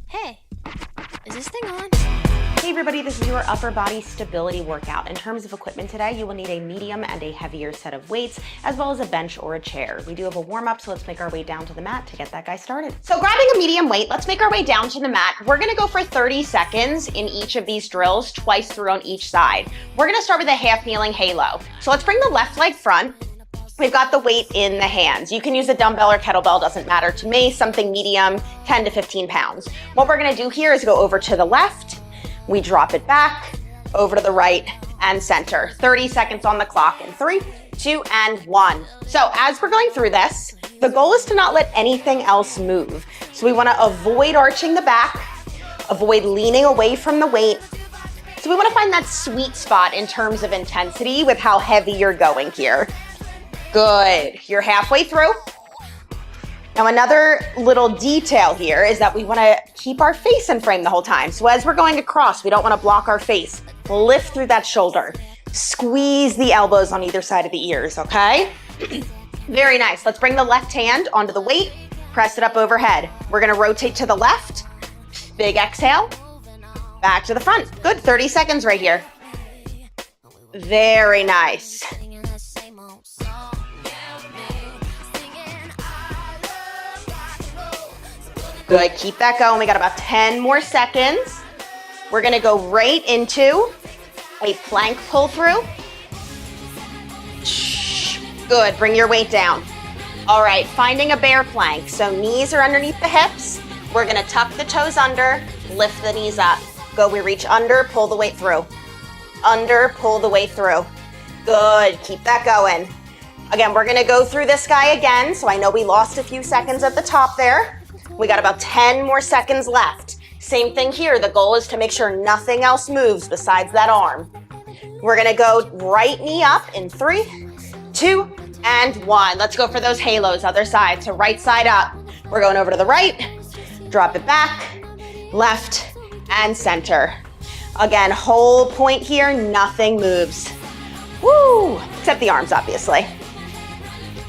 Hey, is this thing on? Hey everybody, this is your upper body stability workout. In terms of equipment today, you will need a medium and a heavier set of weights, as well as a bench or a chair. We do have a warm-up, so let's make our way down to the mat to get that guy started. So grabbing a medium weight, let's make our way down to the mat. We're gonna go for 30 seconds in each of these drills, twice through on each side. We're gonna start with a half kneeling halo. So let's bring the left leg front. We've got the weight in the hands. You can use a dumbbell or kettlebell, doesn't matter to me, something medium, 10 to 15 pounds. What we're gonna do here is go over to the left, we drop it back, over to the right and center. 30 seconds on the clock in 3, 2, and 1. So as we're going through this, the goal is to not let anything else move. So we wanna avoid arching the back, avoid leaning away from the weight. So we wanna find that sweet spot in terms of intensity with how heavy you're going here. Good, you're halfway through. Now another little detail here is that we wanna keep our face in frame the whole time. So as we're going across, we don't wanna block our face. Lift through that shoulder. Squeeze the elbows on either side of the ears, okay? Very nice, let's bring the left hand onto the weight, press it up overhead. We're gonna rotate to the left, big exhale, back to the front. Good, 30 seconds right here. Very nice. Good, keep that going. We got about 10 more seconds. We're gonna go right into a plank pull through. Good, bring your weight down. All right, finding a bear plank. So knees are underneath the hips. We're gonna tuck the toes under, lift the knees up. Go, we reach under, pull the weight through. Under, pull the weight through. Good, keep that going. Again, we're gonna go through this guy again. So I know we lost a few seconds at the top there. We got about 10 more seconds left. Same thing here. The goal is to make sure nothing else moves besides that arm. We're gonna go right knee up in 3, 2, and 1. Let's go for those halos, other side. So right side up. We're going over to the right, drop it back, left, and center. Again, whole point here, nothing moves. Woo, except the arms, obviously.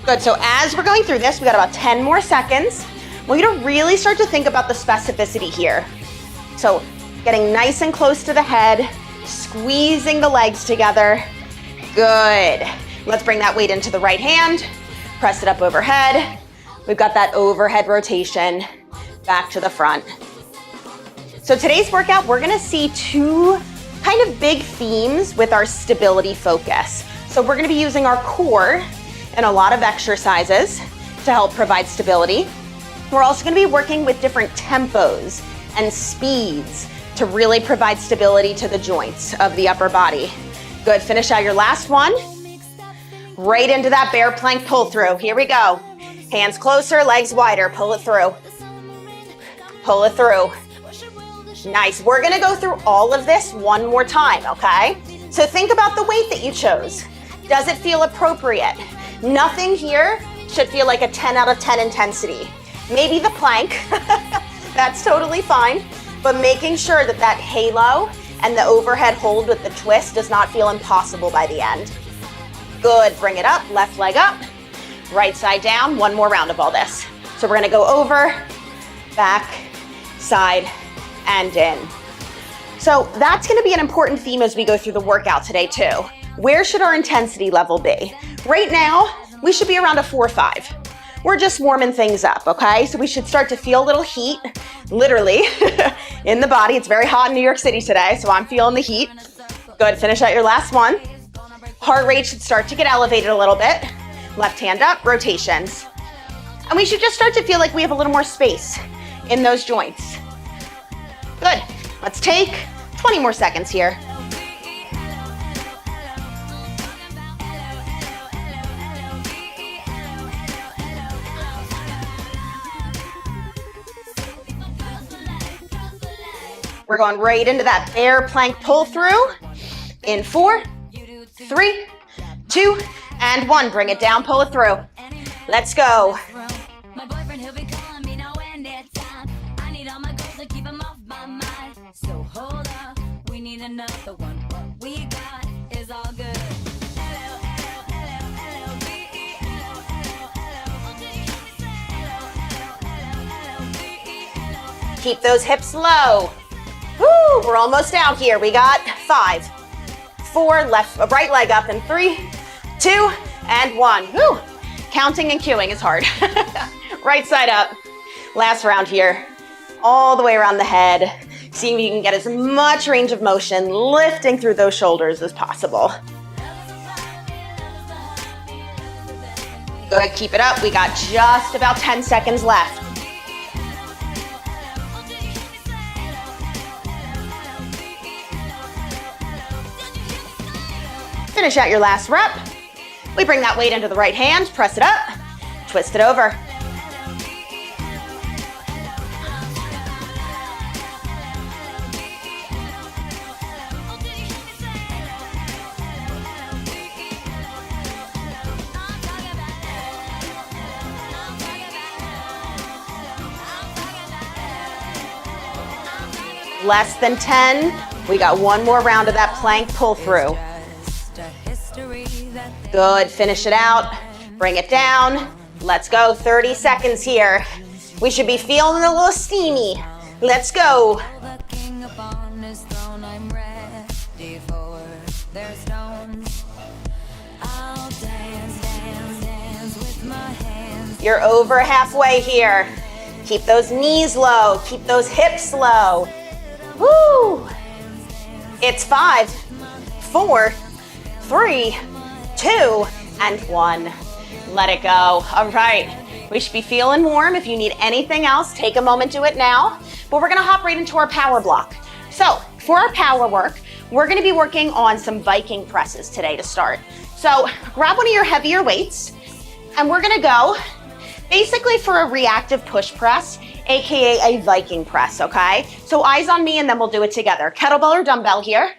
Good, so as we're going through this, we got about 10 more seconds. We're gonna really start to think about the specificity here. So getting nice and close to the head, squeezing the legs together. Good. Let's bring that weight into the right hand, press it up overhead. We've got that overhead rotation, back to the front. So today's workout, we're gonna see two kind of big themes with our stability focus. So we're gonna be using our core in a lot of exercises to help provide stability. We're also gonna be working with different tempos and speeds to really provide stability to the joints of the upper body. Good, finish out your last one. Right into that bear plank pull through. Here we go. Hands closer, legs wider, pull it through. Pull it through. Nice, we're gonna go through all of this one more time, okay? So think about the weight that you chose. Does it feel appropriate? Nothing here should feel like a 10 out of 10 intensity. Maybe the plank, that's totally fine, but making sure that that halo and the overhead hold with the twist does not feel impossible by the end. Good, bring it up, left leg up, right side down, one more round of all this. So we're gonna go over, back, side, and in. So that's gonna be an important theme as we go through the workout today too. Where should our intensity level be? Right now, we should be around a 4 or 5. We're just warming things up, okay? So we should start to feel a little heat, literally, in the body. It's very hot in New York City today, so I'm feeling the heat. Good, finish out your last one. Heart rate should start to get elevated a little bit. Left hand up, rotations. And we should just start to feel like we have a little more space in those joints. Good, let's take 20 more seconds here. We're going right into that bear plank pull through in 4, 3, 2, and 1. Bring it down, pull it through. Let's go. So hold up, we need another one. What we got is all good. Keep those hips low. Woo, we're almost out here. We got 5, 4, right leg up in 3, 2, and 1. Woo. Counting and cueing is hard. Right side up. Last round here. All the way around the head. See if you can get as much range of motion lifting through those shoulders as possible. Go ahead, keep it up. We got just about 10 seconds left. Finish out your last rep. We bring that weight into the right hand, press it up, twist it over. Less than 10. We got one more round of that plank pull through. Good, finish it out. Bring it down. Let's go, 30 seconds here. We should be feeling a little steamy. Let's go. You're over halfway here. Keep those knees low, keep those hips low. Woo! It's 5, 4, 3, 2, and 1. Let it go. All right, we should be feeling warm. If you need anything else, take a moment, do it now. But we're gonna hop right into our power block. So for our power work, we're gonna be working on some Viking presses today to start. So grab one of your heavier weights, and we're gonna go basically for a reactive push press, AKA a Viking press, okay? So eyes on me and then we'll do it together. Kettlebell or dumbbell here,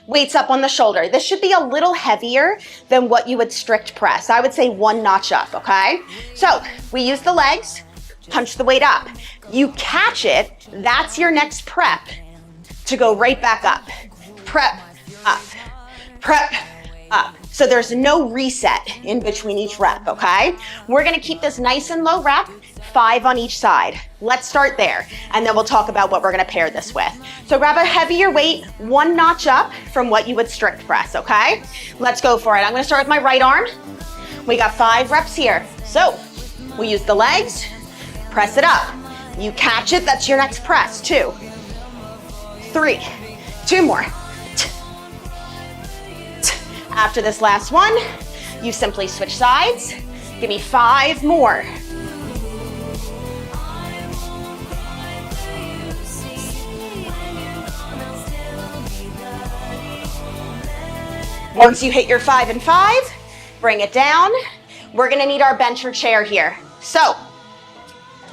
weights up on the shoulder. This should be a little heavier than what you would strict press. I would say 1 notch up, okay? So we use the legs, punch the weight up. You catch it, that's your next prep to go right back up. Prep, up, prep, up. So there's no reset in between each rep, okay? We're gonna keep this nice and low rep, 5 on each side. Let's start there, and then we'll talk about what we're gonna pair this with. So grab a heavier weight, 1 notch up from what you would strict press, okay? Let's go for it. I'm gonna start with my right arm. We got 5 reps here. So we use the legs, press it up. You catch it, that's your next press. 2, 3, 2 more. After this last one, you simply switch sides. Give me 5 more. Once you hit your 5 and 5, bring it down. We're gonna need our bench or chair here. So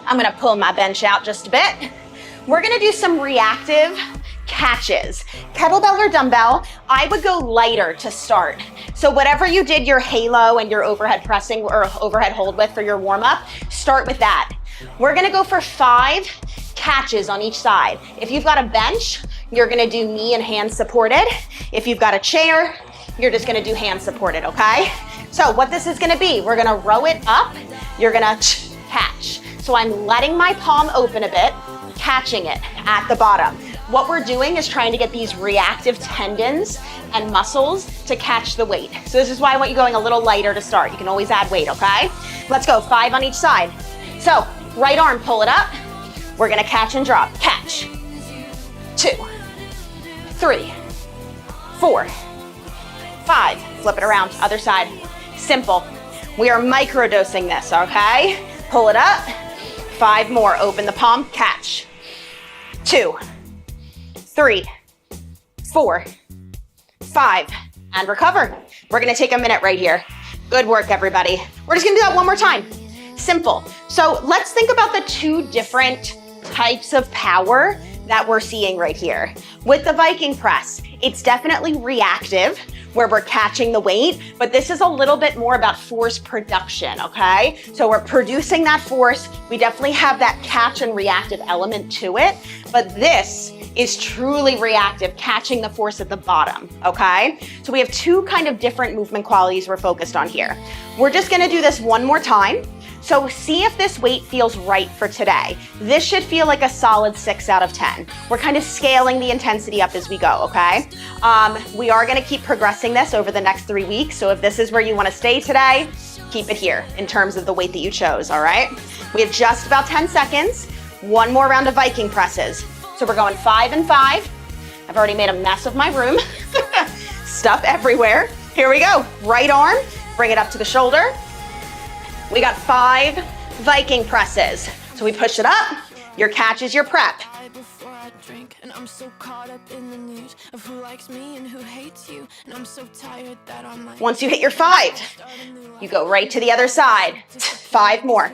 I'm gonna pull my bench out just a bit. We're gonna do some reactive catches. Kettlebell or dumbbell, I would go lighter to start. So whatever you did your halo and your overhead pressing or overhead hold with for your warm up, start with that. We're gonna go for 5 catches on each side. If you've got a bench, you're gonna do knee and hand supported. If you've got a chair, you're just gonna do hand supported, okay? So what this is gonna be, we're gonna row it up, you're gonna catch. So I'm letting my palm open a bit, catching it at the bottom. What we're doing is trying to get these reactive tendons and muscles to catch the weight. So this is why I want you going a little lighter to start. You can always add weight, okay? Let's go, 5 on each side. So right arm, pull it up. We're gonna catch and drop. Catch. 2, 3, 4, 5. Flip it around, other side. Simple. We are microdosing this, okay? Pull it up. 5 more, open the palm, catch. 2, 3, 4, 5, and recover. We're gonna take a minute right here. Good work, everybody. We're just gonna do that one more time. Simple. So let's think about the 2 different types of power that we're seeing right here. With the Viking press, it's definitely reactive, where we're catching the weight, but this is a little bit more about force production, okay? So we're producing that force. We definitely have that catch and reactive element to it, but this is truly reactive, catching the force at the bottom, okay? So we have 2 kind of different movement qualities we're focused on here. We're just gonna do this one more time. So see if this weight feels right for today. This should feel like a solid 6 out of 10. We're kind of scaling the intensity up as we go, okay? We are gonna keep progressing this over the next 3 weeks. So if this is where you wanna stay today, keep it here in terms of the weight that you chose, all right? We have just about 10 seconds. One more round of Viking presses. So we're going 5 and 5. I've already made a mess of my room. Stuff everywhere. Here we go. Right arm, bring it up to the shoulder. We got 5 Viking presses. So we push it up. Your catch is your prep. And I'm so caught up in the news of who likes me and who hates you. And I'm so tired that I'm like, once you hit your 5, you go right to the other side. 5 more.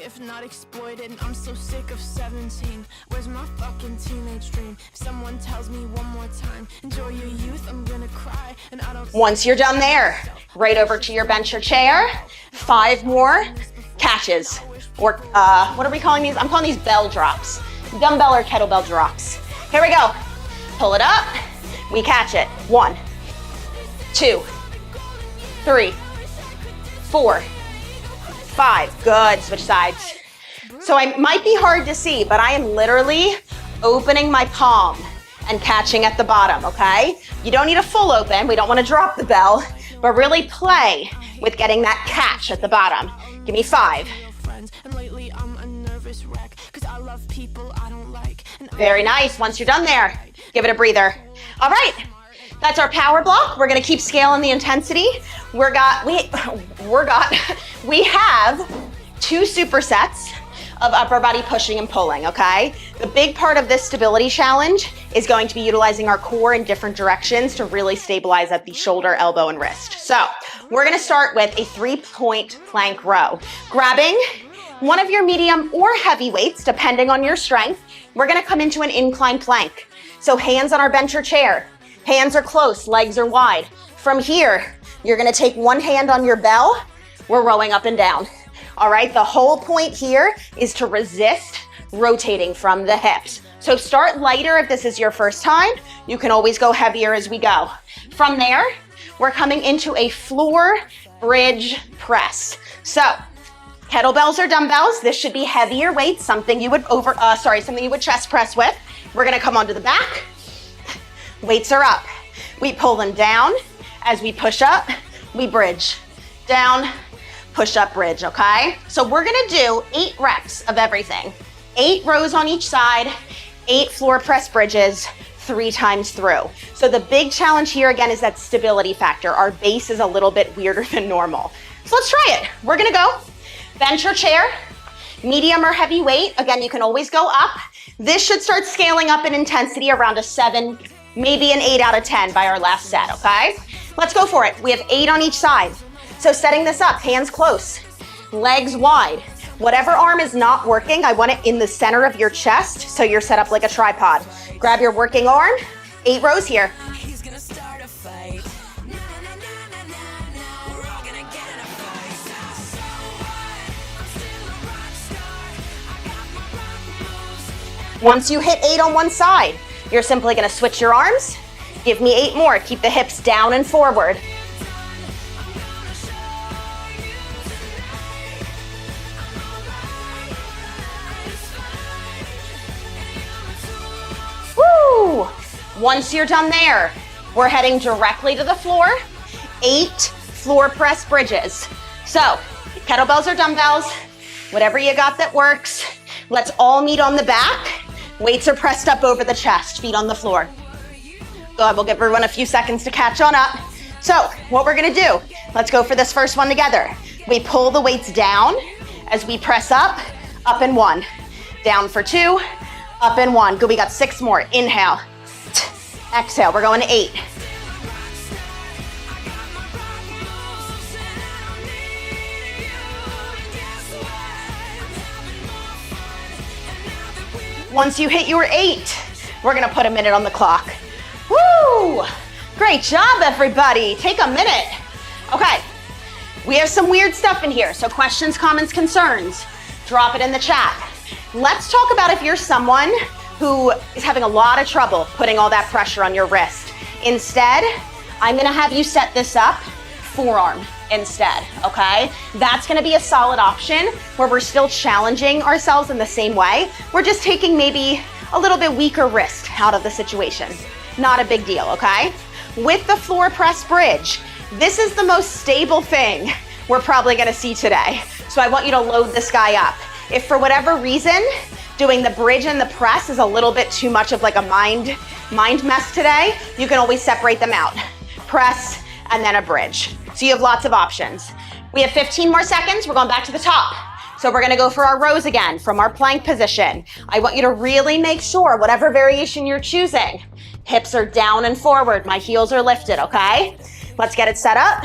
If not exploited, I'm so sick of 17. Where's my fucking teenage dream? If someone tells me one more time, enjoy your youth, I'm gonna cry. And I don't. Once you're done there, right over to your bench or chair. 5 more catches. Or what are we calling these? I'm calling these bell drops. Dumbbell or kettlebell drops. Here we go. Pull it up. We catch it. 1, 2, 3, 4, 5. Good. Switch sides. So I might be hard to see, but I am literally opening my palm and catching at the bottom, okay? You don't need a full open. We don't want to drop the bell, but really play with getting that catch at the bottom. Give me 5. Very nice. Once you're done there, give it a breather. All right. That's our power block. We're gonna keep scaling the intensity. We have 2 supersets of upper body pushing and pulling, okay? The big part of this stability challenge is going to be utilizing our core in different directions to really stabilize at the shoulder, elbow, and wrist. So we're gonna start with a 3-point plank row. Grabbing one of your medium or heavy weights, depending on your strength, we're gonna come into an incline plank. So hands on our bench or chair. Hands are close, legs are wide. From here, you're gonna take one hand on your bell. We're rowing up and down. All right, the whole point here is to resist rotating from the hips. So start lighter if this is your first time. You can always go heavier as we go. From there, we're coming into a floor bridge press. So kettlebells or dumbbells, this should be heavier weights, something you would something you would chest press with. We're gonna come onto the back. Weights are up. We pull them down. As we push up, we bridge. Down, push up, bridge, okay? So we're gonna do 8 reps of everything. 8 rows on each side, 8 floor press bridges, 3 times through. So the big challenge here again is that stability factor. Our base is a little bit weirder than normal. So let's try it. We're gonna go bench or chair, medium or heavy weight. Again, you can always go up. This should start scaling up in intensity around a 7, maybe an 8 out of 10 by our last set, okay? Let's go for it. We have 8 on each side. So setting this up, hands close, legs wide. Whatever arm is not working, I want it in the center of your chest so you're set up like a tripod. Grab your working arm, 8 rows here. Once you hit 8 on one side, you're simply gonna switch your arms. Give me 8 more. Keep the hips down and forward. Woo! Once you're done there, we're heading directly to the floor. 8 floor press bridges. So, kettlebells or dumbbells, whatever you got that works. Let's all meet on the back. Weights are pressed up over the chest, feet on the floor. Go ahead, we'll give everyone a few seconds to catch on up. So what we're gonna do, let's go for this first one together. We pull the weights down as we press up and 1. Down for 2, up and 1. Good, we got 6 more. Inhale, exhale, we're going to 8. Once you hit your 8, we're gonna put a minute on the clock. Woo! Great job, everybody. Take a minute. Okay, we have some weird stuff in here, so questions, comments, concerns, drop it in the chat. Let's talk about if you're someone who is having a lot of trouble putting all that pressure on your wrist. Instead, I'm gonna have you set this up forearm instead, okay? That's gonna be a solid option where we're still challenging ourselves in the same way. We're just taking maybe a little bit weaker wrist out of the situation. Not a big deal, okay? With the floor press bridge, this is the most stable thing we're probably gonna see today. So I want you to load this guy up. If for whatever reason, doing the bridge and the press is a little bit too much of like a mind mess today, you can always separate them out. Press and then a bridge. So you have lots of options. We have 15 more seconds, we're going back to the top. So we're gonna go for our rows again from our plank position. I want you to really make sure, whatever variation you're choosing, hips are down and forward, my heels are lifted, okay? Let's get it set up.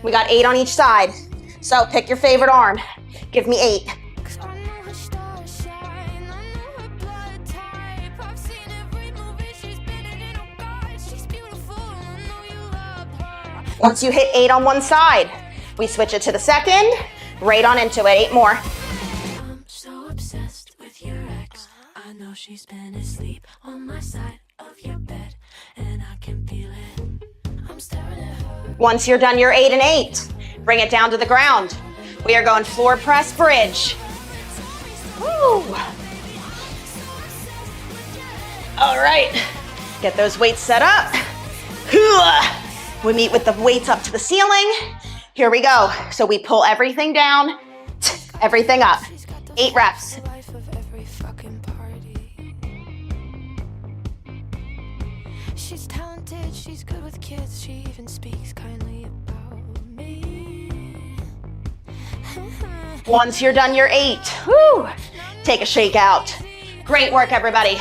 We got 8 on each side. So pick your favorite arm. Give me 8. Once you hit 8 on one side, we switch it to the second, right on into it, 8 more. I'm so obsessed with your ex. I know she's been asleep on my side of your bed, and I can feel it. I'm staring at her. Once you're done your 8 and 8, bring it down to the ground. We are going floor press bridge. Woo. All right, get those weights set up. We meet with the weights up to the ceiling. Here we go. So we pull everything down, everything up. 8 reps. She's talented, she's good with kids, she even speaks kindly about me. Once you're done your 8, whew, take a shake out. Great work, everybody.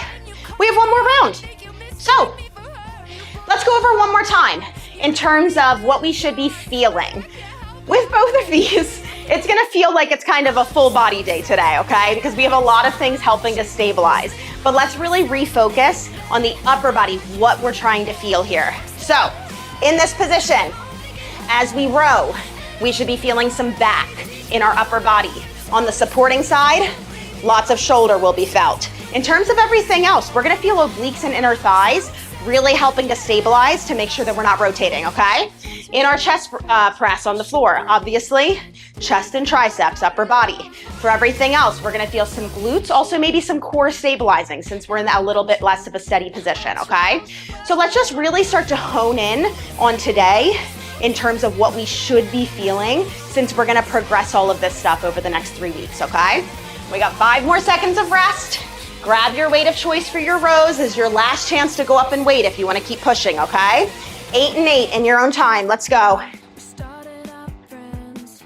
We have one more round. So let's go over one more time in terms of what we should be feeling. With both of these, it's gonna feel like it's kind of a full body day today, okay? Because we have a lot of things helping to stabilize. But let's really refocus on the upper body, what we're trying to feel here. So, in this position, as we row, we should be feeling some back in our upper body. On the supporting side, lots of shoulder will be felt. In terms of everything else, we're gonna feel obliques and inner thighs really helping to stabilize to make sure that we're not rotating, okay? In our chest press on the floor, obviously, chest and triceps, upper body. For everything else, we're gonna feel some glutes, also maybe some core stabilizing since we're in that little bit less of a steady position, okay? So let's just really start to hone in on today in terms of what we should be feeling since we're gonna progress all of this stuff over the next 3 weeks, okay? We got 5 more seconds of rest. Grab your weight of choice for your rows as your last chance to go up and weight if you want to keep pushing, okay? 8 and 8 in your own time. Let's go. Started out friends,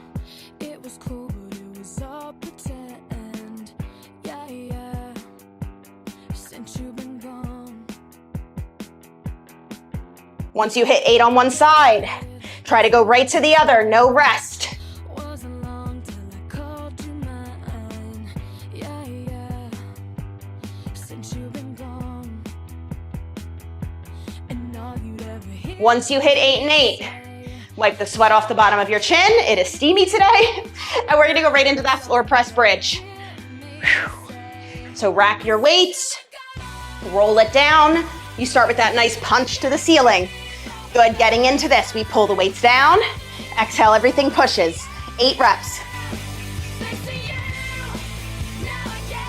it was cool, but it was all pretend. Yeah, yeah, since you've been gone. Once you hit 8 on one side, try to go right to the other, no rest. Wasn't long till I called you mine. Yeah, yeah, since you've been gone. And all you'd ever hear. Once you hit 8 and 8, wipe the sweat off the bottom of your chin. It is steamy today. And we're gonna go right into that floor press bridge. Whew. So rack your weights, roll it down. You start with that nice punch to the ceiling. Good, getting into this. We pull the weights down. Exhale, everything pushes. 8 reps. Thanks to you, now I get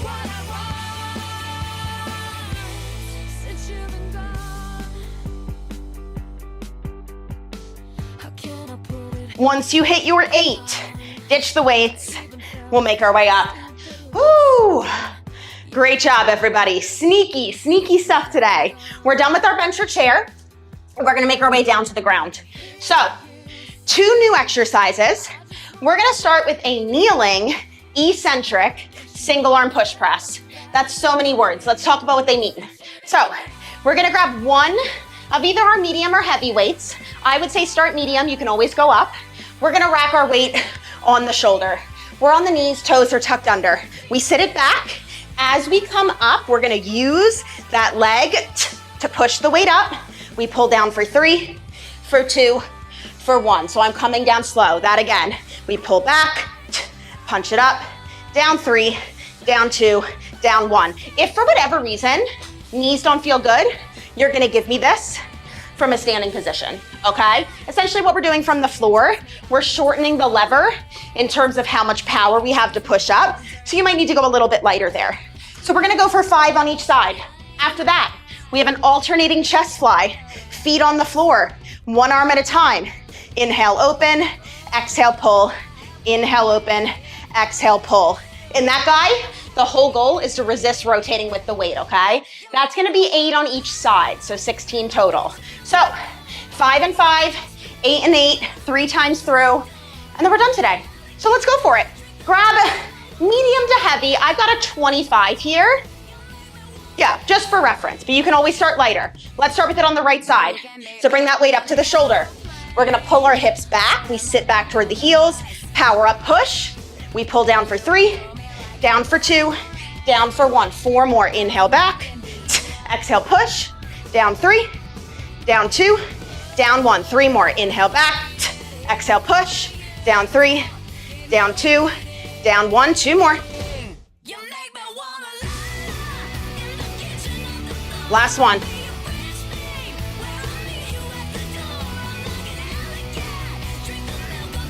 what I want. Since you've been gone, how can I put it? Once you hit your 8, ditch the weights. We'll make our way up. Woo! Great job, everybody. Sneaky, sneaky stuff today. We're done with our bench or chair. We're gonna make our way down to the ground. So, 2 new exercises. We're gonna start with a kneeling, eccentric, single arm push press. That's so many words. Let's talk about what they mean. So, we're gonna grab one of either our medium or heavy weights. I would say start medium, you can always go up. We're gonna rack our weight on the shoulder. We're on the knees, toes are tucked under. We sit it back. As we come up, we're gonna use that leg to push the weight up. We pull down for 3, for 2, for 1. So I'm coming down slow. That again, we pull back, punch it up, down 3, down 2, down 1. If for whatever reason, knees don't feel good, you're gonna give me this from a standing position, okay? Essentially what we're doing from the floor, we're shortening the lever in terms of how much power we have to push up. So you might need to go a little bit lighter there. So we're gonna go for 5 on each side. After that, we have an alternating chest fly, feet on the floor, one arm at a time. Inhale, open, exhale, pull. Inhale, open, exhale, pull. In that guy, the whole goal is to resist rotating with the weight, okay? That's gonna be 8 on each side, so 16 total. So 5 and 5, 8 and 8, 3 times through, and then we're done today. So let's go for it. Grab medium to heavy. I've got a 25 here. Yeah, just for reference, but you can always start lighter. Let's start with it on the right side. So bring that weight up to the shoulder. We're gonna pull our hips back. We sit back toward the heels, power up, push. We pull down for 3, down for 2, down for 1. 4 more, inhale back, exhale push, down 3, down 2, down 1. 3 more, inhale back, exhale push, down 3, down 2, down 1. 2 more. Last one.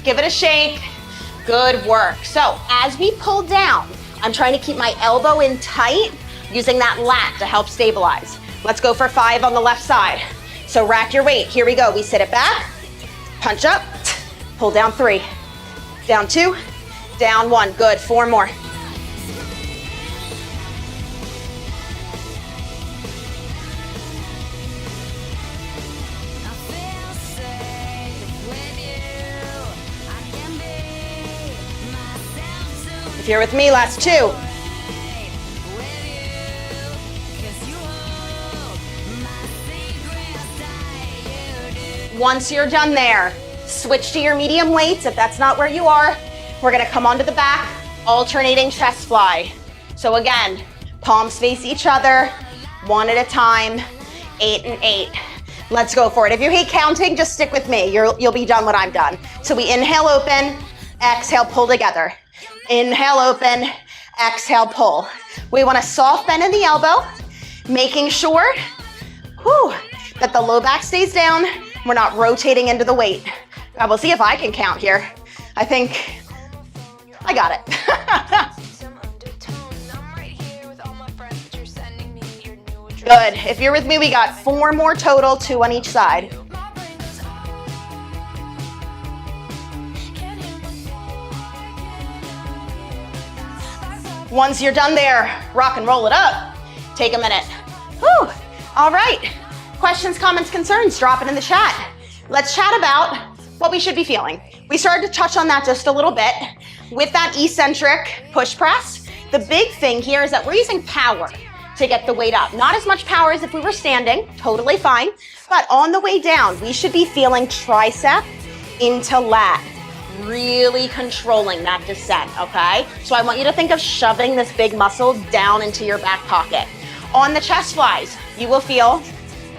Give it a shake. Good work. So as we pull down, I'm trying to keep my elbow in tight, using that lat to help stabilize. Let's go for 5 on the left side. So rack your weight. Here we go. We sit it back, punch up, pull down 3, down 2, down 1. Good. 4 more. If you're with me, last 2. Once you're done there, switch to your medium weights. If that's not where you are, we're gonna come onto the back, alternating chest fly. So again, palms face each other, 1 at a time, 8 and 8. Let's go for it. If you hate counting, just stick with me. You'll be done when I'm done. So we inhale, open, exhale, pull together. Inhale, open, exhale, pull. We want a soft bend in the elbow, making sure that the low back stays down. We're not rotating into the weight. We'll see if I can count here. I think I got it. Good. If you're with me, we got 4 more total, 2 on each side. Once you're done there, rock and roll it up. Take a minute. Whew. All right. Questions, comments, concerns, drop it in the chat. Let's chat about what we should be feeling. We started to touch on that just a little bit. With that eccentric push press, the big thing here is that we're using power to get the weight up. Not as much power as if we were standing, totally fine. But on the way down, we should be feeling tricep into lat. Really controlling that descent, okay? So I want you to think of shoving this big muscle down into your back pocket. On the chest flies, you will feel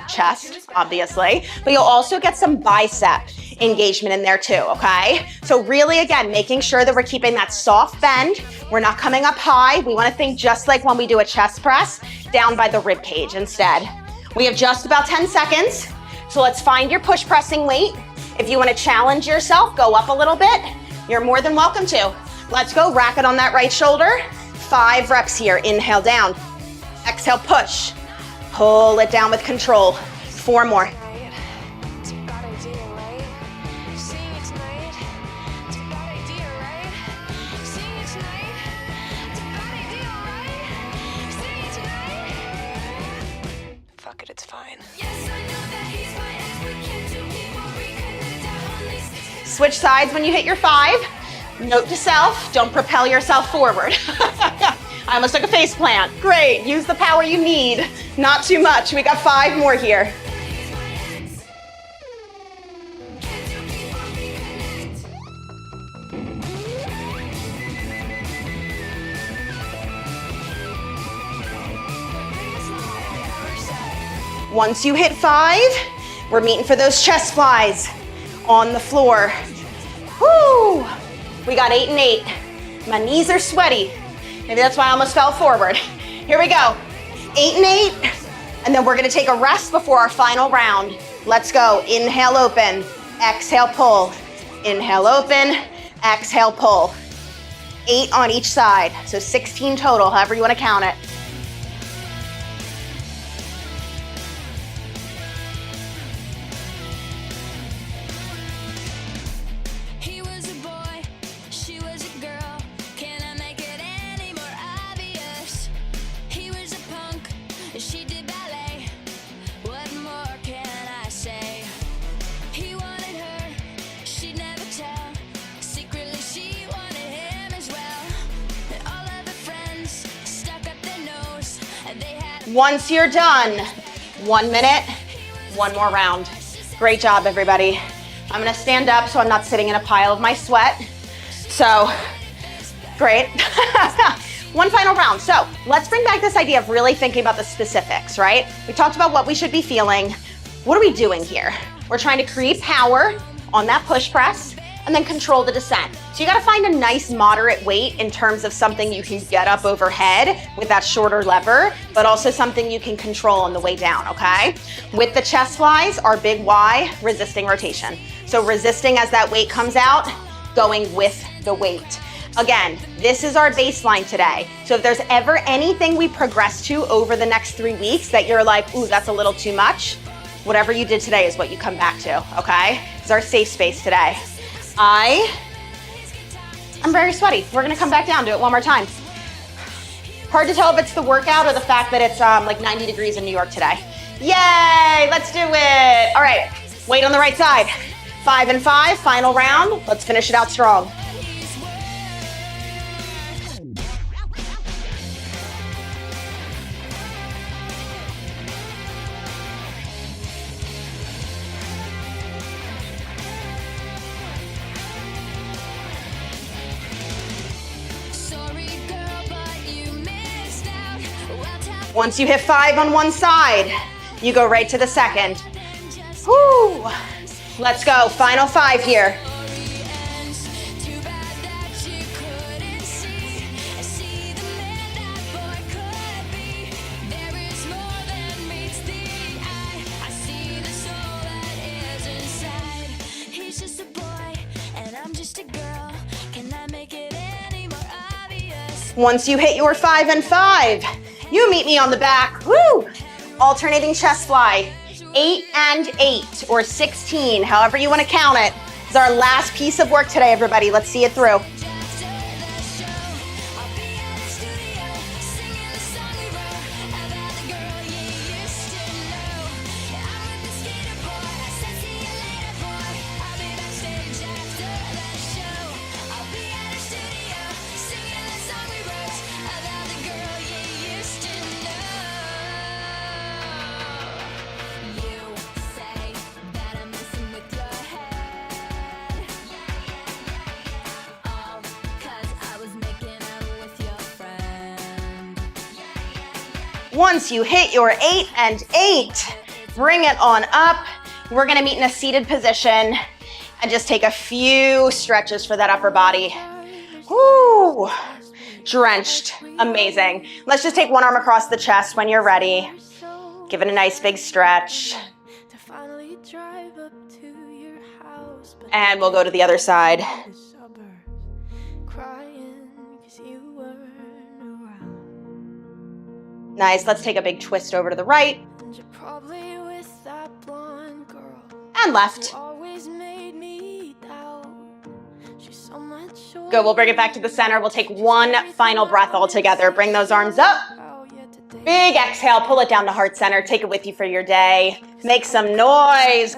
chest, obviously, but you'll also get some bicep engagement in there too, okay? So really, again, making sure that we're keeping that soft bend. We're not coming up high. We wanna think just like when we do a chest press, down by the rib cage instead. We have just about 10 seconds, so let's find your push pressing weight. If you want to challenge yourself, go up a little bit. You're more than welcome to. Let's go, rack it on that right shoulder. 5 reps here, inhale down. Exhale, push. Pull it down with control. 4 more. Fuck it, it's fine. Switch sides when you hit your 5. Note to self, don't propel yourself forward. I almost took a face plant. Great, use the power you need. Not too much, we got 5 more here. Once you hit 5, we're meeting for those chest flies on the floor. Woo! We got 8 and 8. My knees are sweaty. Maybe that's why I almost fell forward. Here we go. 8 and 8, and then we're gonna take a rest before our final round. Let's go. Inhale, open. Exhale, pull. Inhale, open. Exhale, pull. 8 on each side. So 16 total, however you want to count it. He was a boy, she was a girl. Can I make it any more obvious? He was a punk, she did ballet. What more can I say? He wanted her, she'd never tell. Secretly she wanted him as well. And all of her friends stuck up their nose, and they had Once you're done, 1 minute, one more round. Great job, everybody. I'm gonna stand up so I'm not sitting in a pile of my sweat. So, great. One final round. So let's bring back this idea of really thinking about the specifics, right? We talked about what we should be feeling. What are we doing here? We're trying to create power on that push press and then control the descent. So you gotta find a nice moderate weight in terms of something you can get up overhead with that shorter lever, but also something you can control on the way down, okay? With the chest flies, our big Y, resisting rotation. So resisting as that weight comes out, going with the weight. Again, this is our baseline today. So if there's ever anything we progress to over the next 3 weeks that you're like, ooh, that's a little too much, whatever you did today is what you come back to, okay? It's our safe space today. I'm very sweaty. We're gonna come back down, do it one more time. Hard to tell if it's the workout or the fact that it's like 90 degrees in New York today. Yay, let's do it. All right, weight on the right side. 5 and 5, final round. Let's finish it out strong. Once you hit 5 on one side, you go right to the second. Woo! Let's go, final 5 here. Once you hit your 5 and 5, you meet me on the back. Woo! Alternating chest fly. 8 and 8 or 16, however you want to count it. This is our last piece of work today, everybody. Let's see it through. Once you hit your 8 and 8, bring it on up. We're gonna meet in a seated position and just take a few stretches for that upper body. Woo! Drenched, amazing. Let's just take one arm across the chest when you're ready. Give it a nice big stretch. And we'll go to the other side. Nice, let's take a big twist over to the right. And left. Good, we'll bring it back to the center. We'll take one final breath all together. Bring those arms up. Big exhale, pull it down to heart center. Take it with you for your day. Make some noise.